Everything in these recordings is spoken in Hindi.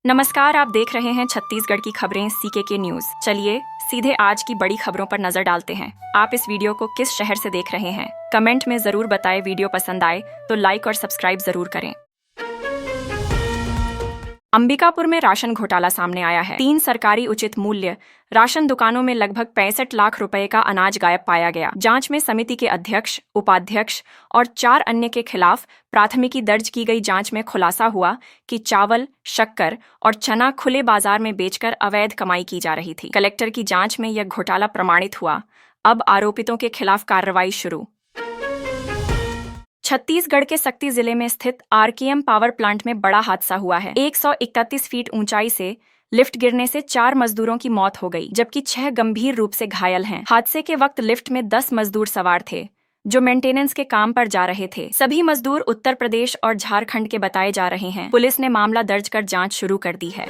नमस्कार, आप देख रहे हैं छत्तीसगढ़ की खबरें सीके न्यूज। चलिए सीधे आज की बड़ी खबरों पर नजर डालते हैं। आप इस वीडियो को किस शहर से देख रहे हैं, कमेंट में जरूर बताएं। वीडियो पसंद आए तो लाइक और सब्सक्राइब जरूर करें। अंबिकापुर में राशन घोटाला सामने आया है। 3 सरकारी उचित मूल्य राशन दुकानों में लगभग 65 लाख रुपए का अनाज गायब पाया गया। जांच में समिति के अध्यक्ष, उपाध्यक्ष और 4 अन्य के खिलाफ प्राथमिकी दर्ज की गई। जांच में खुलासा हुआ कि चावल, शक्कर और चना खुले बाजार में बेचकर अवैध कमाई की जा रही थी। कलेक्टर की जांच में यह घोटाला प्रमाणित हुआ। अब आरोपितों के खिलाफ कार्रवाई शुरू। छत्तीसगढ़ के सक्ती जिले में स्थित आरकेएम पावर प्लांट में बड़ा हादसा हुआ है। 131 फीट ऊंचाई से लिफ्ट गिरने से 4 मजदूरों की मौत हो गई, जबकि 6 गंभीर रूप से घायल हैं। हादसे के वक्त लिफ्ट में 10 मजदूर सवार थे, जो मेंटेनेंस के काम पर जा रहे थे। सभी मजदूर उत्तर प्रदेश और झारखंड के बताए जा रहे हैं। पुलिस ने मामला दर्ज कर जांच शुरू कर दी है।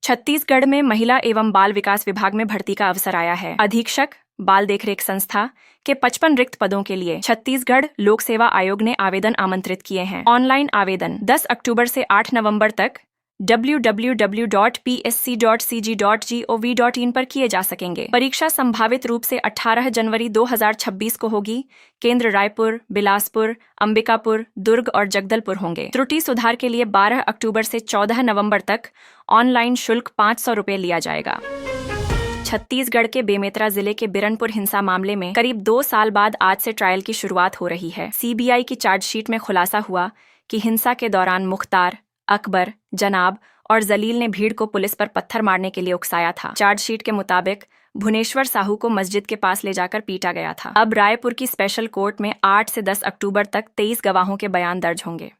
छत्तीसगढ़ में महिला एवं बाल विकास विभाग में भर्ती का अवसर आया है। अधीक्षक बाल देखरेख संस्था के 55 रिक्त पदों के लिए छत्तीसगढ़ लोक सेवा आयोग ने आवेदन आमंत्रित किए हैं। ऑनलाइन आवेदन 10 अक्टूबर से 8 नवंबर तक www.psc.cg.gov.in पर किए जा सकेंगे। परीक्षा संभावित रूप से 18 जनवरी 2026 को होगी। केंद्र रायपुर, बिलासपुर, अंबिकापुर, दुर्ग और जगदलपुर होंगे। त्रुटि सुधार के लिए 12 अक्टूबर से 14 नवंबर तक ऑनलाइन शुल्क 500 रुपये लिया जाएगा। छत्तीसगढ़ के बेमेतरा जिले के बिरनपुर हिंसा मामले में करीब 2 साल बाद आज से ट्रायल की शुरुआत हो रही है। सीबीआई की चार्जशीट में खुलासा हुआ कि हिंसा के दौरान मुख्तार, अकबर, जनाब और जलील ने भीड़ को पुलिस पर पत्थर मारने के लिए उकसाया था। चार्जशीट के मुताबिक भुवनेश्वर साहू को मस्जिद के पास ले जाकर पीटा गया था। अब रायपुर की स्पेशल कोर्ट में 8 से 10 अक्टूबर तक 23 गवाहों के बयान दर्ज होंगे।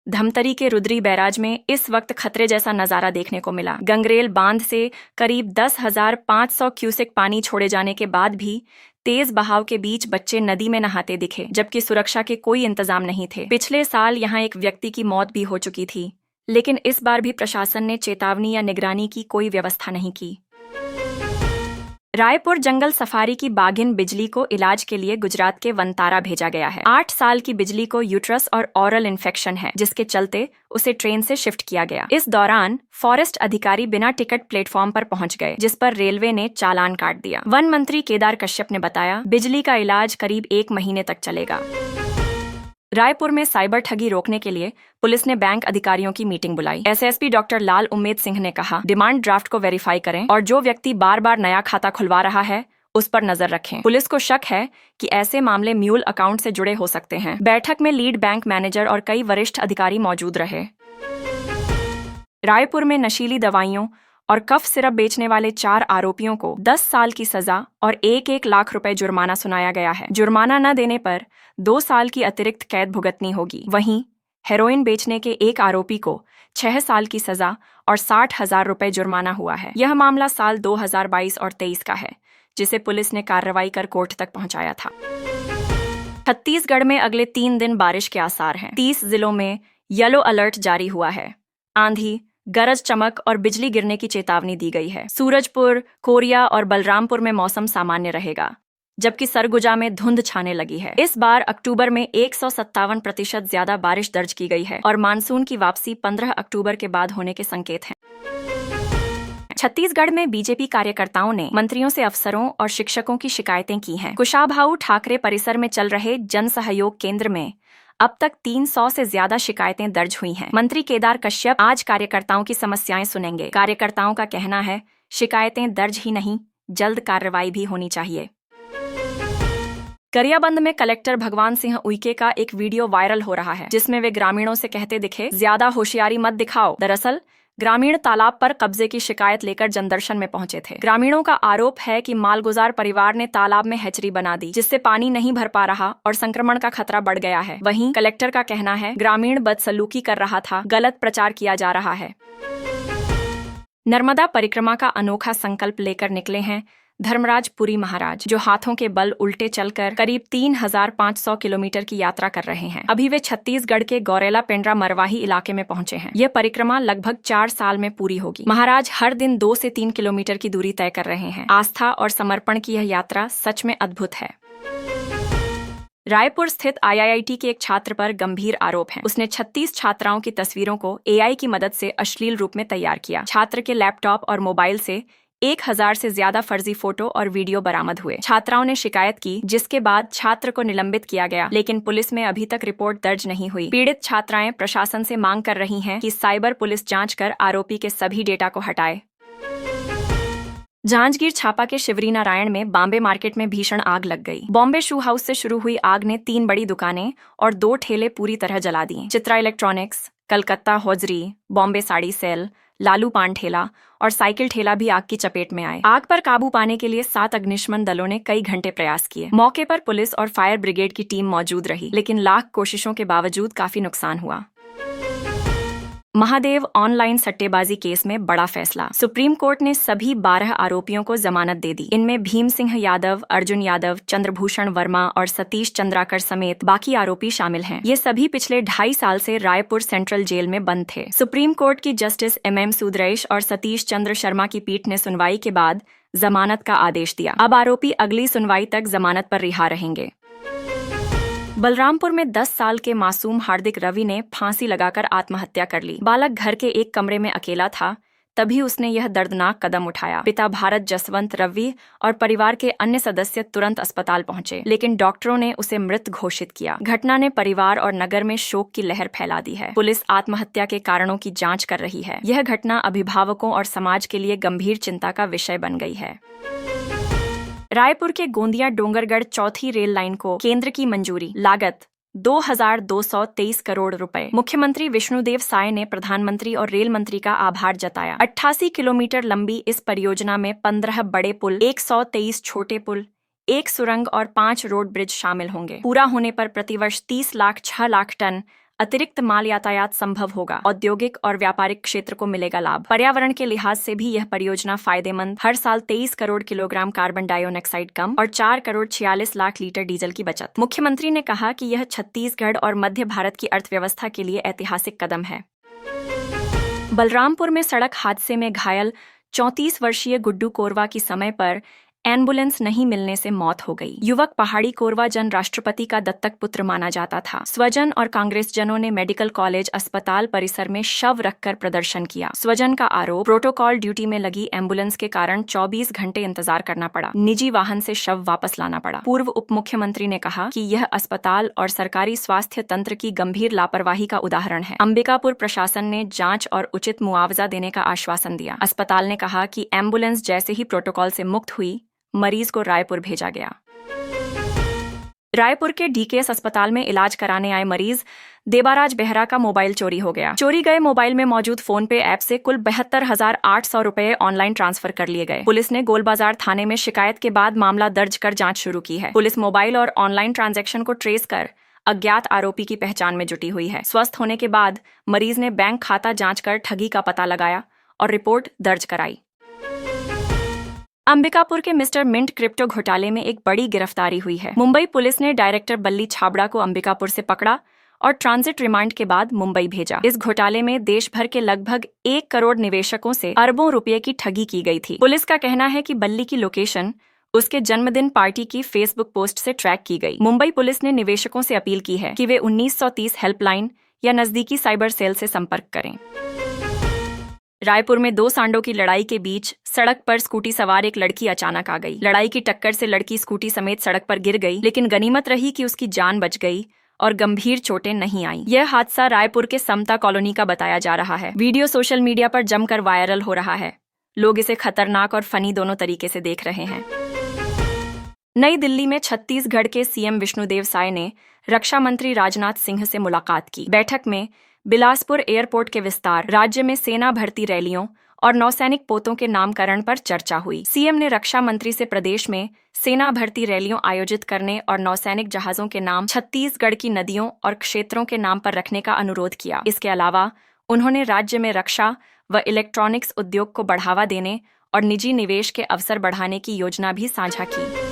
धमतरी के रुद्री बैराज में इस वक्त खतरे जैसा नजारा देखने को मिला। गंगरेल बांध से करीब 10,500 क्यूसेक पानी छोड़े जाने के बाद भी तेज बहाव के बीच बच्चे नदी में नहाते दिखे, जबकि सुरक्षा के कोई इंतजाम नहीं थे। पिछले साल यहां एक व्यक्ति की मौत भी हो चुकी थी, लेकिन इस बार भी प्रशासन ने चेतावनी या निगरानी की कोई व्यवस्था नहीं की। रायपुर जंगल सफारी की बाघिन बिजली को इलाज के लिए गुजरात के वनतारा भेजा गया है। 8 साल की बिजली को यूट्रस और ओरल इन्फेक्शन है, जिसके चलते उसे ट्रेन से शिफ्ट किया गया। इस दौरान फॉरेस्ट अधिकारी बिना टिकट प्लेटफॉर्म पर पहुंच गए, जिस पर रेलवे ने चालान काट दिया। वन मंत्री केदार कश्यप ने बताया, बिजली का इलाज करीब 1 महीने तक चलेगा। रायपुर में साइबर ठगी रोकने के लिए पुलिस ने बैंक अधिकारियों की मीटिंग बुलाई। एसएसपी डॉक्टर लाल उम्मेद सिंह ने कहा, डिमांड ड्राफ्ट को वेरीफाई करें और जो व्यक्ति बार बार नया खाता खुलवा रहा है उस पर नजर रखें। पुलिस को शक है कि ऐसे मामले म्यूल अकाउंट से जुड़े हो सकते हैं। बैठक में लीड बैंक मैनेजर और कई वरिष्ठ अधिकारी मौजूद रहे। रायपुर में नशीली दवाइयों और कफ सिरप बेचने वाले 4 आरोपियों को 10 साल की सजा और 1-1 लाख रुपए जुर्माना सुनाया गया है। जुर्माना न देने पर 2 साल की अतिरिक्त कैद भुगतनी होगी। वहीं हेरोइन बेचने के एक आरोपी को 6 साल की सजा और 60,000 रुपए जुर्माना हुआ है। यह मामला साल 2022 और 23 का है, जिसे पुलिस ने कार्रवाई कर कोर्ट तक पहुंचाया था। छत्तीसगढ़ में अगले 3 दिन बारिश के आसार हैं। 30 जिलों में येलो अलर्ट जारी हुआ है। आंधी, गरज चमक और बिजली गिरने की चेतावनी दी गई है। सूरजपुर, कोरिया और बलरामपुर में मौसम सामान्य रहेगा, जबकि सरगुजा में धुंध छाने लगी है। इस बार अक्टूबर में 157% ज्यादा बारिश दर्ज की गई है और मानसून की वापसी 15 अक्टूबर के बाद होने के संकेत हैं। छत्तीसगढ़ में बीजेपी कार्यकर्ताओं ने मंत्रियों से अफसरों और शिक्षकों की शिकायतें की हैं। कुशाभाऊ ठाकरे परिसर में चल रहे जन सहयोग केंद्र में अब तक 300 से ज्यादा शिकायतें दर्ज हुई हैं। मंत्री केदार कश्यप आज कार्यकर्ताओं की समस्याएं सुनेंगे। कार्यकर्ताओं का कहना है, शिकायतें दर्ज ही नहीं, जल्द कार्रवाई भी होनी चाहिए। गरियाबंद में कलेक्टर भगवान सिंह उइके का एक वीडियो वायरल हो रहा है, जिसमें वे ग्रामीणों से कहते दिखे, ज्यादा होशियारी मत दिखाओ। दरअसल ग्रामीण तालाब पर कब्जे की शिकायत लेकर जनदर्शन में पहुंचे थे। ग्रामीणों का आरोप है कि मालगुजार परिवार ने तालाब में हैचरी बना दी, जिससे पानी नहीं भर पा रहा और संक्रमण का खतरा बढ़ गया है। वहीं कलेक्टर का कहना है, ग्रामीण बदसलूकी कर रहा था, गलत प्रचार किया जा रहा है। नर्मदा परिक्रमा का अनोखा संकल्प लेकर निकले हैं धर्मराज पुरी महाराज, जो हाथों के बल उल्टे चलकर करीब 3,500 किलोमीटर की यात्रा कर रहे हैं। अभी वे छत्तीसगढ़ के गौरेला पेंड्रा मरवाही इलाके में पहुंचे हैं। यह परिक्रमा लगभग 4 साल में पूरी होगी। महाराज हर दिन 2 से 3 किलोमीटर की दूरी तय कर रहे हैं। आस्था और समर्पण की यह यात्रा सच में अद्भुत है। रायपुर स्थित आईआईटी के एक छात्र पर गंभीर आरोप हैं। उसने 36 छात्राओं की तस्वीरों को एआई की मदद से अश्लील रूप में तैयार किया। छात्र के लैपटॉप और मोबाइल से 1000 से ज्यादा फर्जी फोटो और वीडियो बरामद हुए। छात्राओं ने शिकायत की, जिसके बाद छात्र को निलंबित किया गया, लेकिन पुलिस में अभी तक रिपोर्ट दर्ज नहीं हुई। पीड़ित छात्राएं प्रशासन से मांग कर रही हैं कि साइबर पुलिस जांच कर आरोपी के सभी डेटा को हटाए। जांजगीर छापा के शिवरी नारायण में बॉम्बे मार्केट में भीषण आग लग गई। बॉम्बे शू हाउस से शुरू हुई आग ने 3 बड़ी दुकानें और 2 ठेले पूरी तरह जला दिए। Chitra electronics, Calcutta hosiery, Bombay sari sale, Lalu Paan Thela और साइकिल ठेला भी आग की चपेट में आए। आग पर काबू पाने के लिए 7 अग्निशमन दलों ने कई घंटे प्रयास किए। मौके पर पुलिस और फायर ब्रिगेड की टीम मौजूद रही, लेकिन लाख कोशिशों के बावजूद काफी नुकसान हुआ। महादेव ऑनलाइन सट्टेबाजी केस में बड़ा फैसला। सुप्रीम कोर्ट ने सभी 12 आरोपियों को जमानत दे दी। इनमें भीम सिंह यादव, अर्जुन यादव, चंद्रभूषण वर्मा और सतीश चंद्राकर समेत बाकी आरोपी शामिल हैं। ये सभी पिछले 2.5 साल से रायपुर सेंट्रल जेल में बंद थे। सुप्रीम कोर्ट की जस्टिस MM सुदरेश और सतीश चंद्र शर्मा की पीठ ने सुनवाई के बाद जमानत का आदेश दिया। अब आरोपी अगली सुनवाई तक जमानत पर रिहा रहेंगे। बलरामपुर में 10 साल के मासूम हार्दिक रवि ने फांसी लगाकर आत्महत्या कर ली। बालक घर के एक कमरे में अकेला था, तभी उसने यह दर्दनाक कदम उठाया। पिता भारत जसवंत रवि और परिवार के अन्य सदस्य तुरंत अस्पताल पहुंचे, लेकिन डॉक्टरों ने उसे मृत घोषित किया। घटना ने परिवार और नगर में शोक की लहर फैला दी है। पुलिस आत्महत्या के कारणों की जांच कर रही है। यह घटना अभिभावकों और समाज के लिए गंभीर चिंता का विषय बन गई है। रायपुर के गोंदिया डोंगरगढ़ चौथी रेल लाइन को केंद्र की मंजूरी, लागत 2223 करोड़ रुपए। मुख्यमंत्री विष्णुदेव साय ने प्रधानमंत्री और रेल मंत्री का आभार जताया। 88 किलोमीटर लंबी इस परियोजना में 15 बड़े पुल, 123 छोटे पुल, 1 सुरंग और 5 रोड ब्रिज शामिल होंगे। पूरा होने पर प्रतिवर्ष 30 लाख 6 लाख टन अतिरिक्त माल यातायात संभव होगा। औद्योगिक और व्यापारिक क्षेत्र को मिलेगा लाभ। पर्यावरण के लिहाज से भी यह परियोजना फायदेमंद। हर साल 23 करोड़ किलोग्राम कार्बन डाइऑक्साइड कम और 4 करोड़ 46 लाख लीटर डीजल की बचत। मुख्यमंत्री ने कहा कि यह छत्तीसगढ़ और मध्य भारत की अर्थव्यवस्था के लिए ऐतिहासिक कदम है। बलरामपुर में सड़क हादसे में घायल 34 वर्षीय गुड्डू कोरवा की समय पर एम्बुलेंस नहीं मिलने से मौत हो गई। युवक पहाड़ी कोरवा जन राष्ट्रपति का दत्तक पुत्र माना जाता था। स्वजन और कांग्रेस जनों ने मेडिकल कॉलेज अस्पताल परिसर में शव रखकर प्रदर्शन किया। स्वजन का आरोप, प्रोटोकॉल ड्यूटी में लगी एम्बुलेंस के कारण 24 घंटे इंतजार करना पड़ा। निजी वाहन से शव वापस लाना पड़ा। पूर्व उप मुख्यमंत्री ने कहा कि यह अस्पताल और सरकारी स्वास्थ्य तंत्र की गंभीर लापरवाही का उदाहरण है। अंबिकापुर प्रशासन ने जांच और उचित मुआवजा देने का आश्वासन दिया। अस्पताल ने कहा कि एम्बुलेंस जैसे ही प्रोटोकॉल से मुक्त हुई, मरीज को रायपुर भेजा गया। रायपुर के DKS अस्पताल में इलाज कराने आए मरीज देबाराज बेहरा का मोबाइल चोरी हो गया। चोरी गए मोबाइल में मौजूद फोन पे ऐप से कुल 72,800 रुपए ऑनलाइन ट्रांसफर कर लिए गए। पुलिस ने गोलबाजार थाने में शिकायत के बाद मामला दर्ज कर जांच शुरू की है। पुलिस मोबाइल और ऑनलाइन ट्रांजैक्शन को ट्रेस कर अज्ञात आरोपी की पहचान में जुटी हुई है। स्वस्थ होने के बाद मरीज ने बैंक खाता जांच कर ठगी का पता लगाया और रिपोर्ट दर्ज कराई। अंबिकापुर के मिस्टर मिंट क्रिप्टो घोटाले में एक बड़ी गिरफ्तारी हुई है। मुंबई पुलिस ने डायरेक्टर बल्ली छाबड़ा को अंबिकापुर से पकड़ा और ट्रांजिट रिमांड के बाद मुंबई भेजा। इस घोटाले में देश भर के लगभग 1 करोड़ निवेशकों से अरबों रुपए की ठगी की गई थी। पुलिस का कहना है कि बल्ली की लोकेशन उसके जन्मदिन पार्टी की फेसबुक पोस्ट से ट्रैक की गई। मुंबई पुलिस ने निवेशकों से अपील की है कि वे 1930 हेल्पलाइन या नजदीकी साइबर सेल से संपर्क करें। रायपुर में 2 सांडों की लड़ाई के बीच सड़क पर स्कूटी सवार एक लड़की अचानक आ गई। लड़ाई की टक्कर से लड़की स्कूटी समेत सड़क पर गिर गई, लेकिन गनीमत रही कि उसकी जान बच गई और गंभीर चोटें नहीं आईं। यह हादसा रायपुर के समता कॉलोनी का बताया जा रहा है। वीडियो सोशल मीडिया पर जमकर वायरल हो रहा है। लोग इसे खतरनाक और फनी दोनों तरीके से देख रहे हैं। नई दिल्ली में छत्तीसगढ़ के CM विष्णुदेव साय ने रक्षा मंत्री राजनाथ सिंह से मुलाकात की। बैठक में बिलासपुर एयरपोर्ट के विस्तार, राज्य में सेना भर्ती रैलियों और नौसैनिक पोतों के नामकरण पर चर्चा हुई। CM ने रक्षा मंत्री से प्रदेश में सेना भर्ती रैलियों आयोजित करने और नौसैनिक जहाजों के नाम छत्तीसगढ़ की नदियों और क्षेत्रों के नाम पर रखने का अनुरोध किया। इसके अलावा उन्होंने राज्य में रक्षा व इलेक्ट्रॉनिक्स उद्योग को बढ़ावा देने और निजी निवेश के अवसर बढ़ाने की योजना भी साझा की।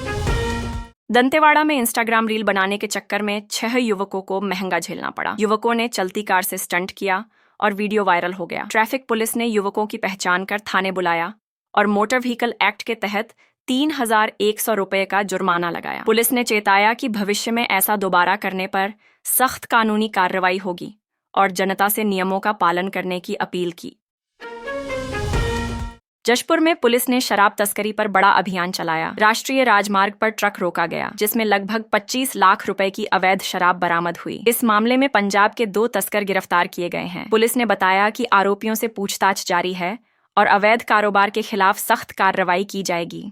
दंतेवाड़ा में इंस्टाग्राम रील बनाने के चक्कर में 6 युवकों को महंगा झेलना पड़ा। युवकों ने चलती कार से स्टंट किया और वीडियो वायरल हो गया। ट्रैफिक पुलिस ने युवकों की पहचान कर थाने बुलाया और मोटर व्हीकल एक्ट के तहत 3,100 रुपए का जुर्माना लगाया। पुलिस ने चेताया कि भविष्य में ऐसा दोबारा करने पर सख्त कानूनी कार्रवाई होगी और जनता से नियमों का पालन करने की अपील की। जशपुर में पुलिस ने शराब तस्करी पर बड़ा अभियान चलाया। राष्ट्रीय राजमार्ग पर ट्रक रोका गया जिसमें लगभग 25 लाख रुपए की अवैध शराब बरामद हुई। इस मामले में पंजाब के 2 तस्कर गिरफ्तार किए गए हैं। पुलिस ने बताया कि आरोपियों से पूछताछ जारी है और अवैध कारोबार के खिलाफ सख्त कार्रवाई की जाएगी।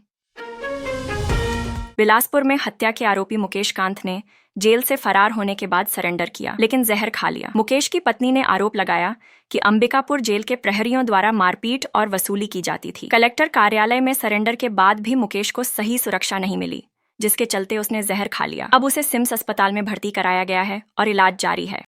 बिलासपुर में हत्या के आरोपी मुकेश कांत ने जेल से फरार होने के बाद सरेंडर किया, लेकिन जहर खा लिया। मुकेश की पत्नी ने आरोप लगाया कि अंबिकापुर जेल के प्रहरियों द्वारा मारपीट और वसूली की जाती थी। कलेक्टर कार्यालय में सरेंडर के बाद भी मुकेश को सही सुरक्षा नहीं मिली, जिसके चलते उसने जहर खा लिया। अब उसे सिम्स अस्पताल में भर्ती कराया गया है और इलाज जारी है।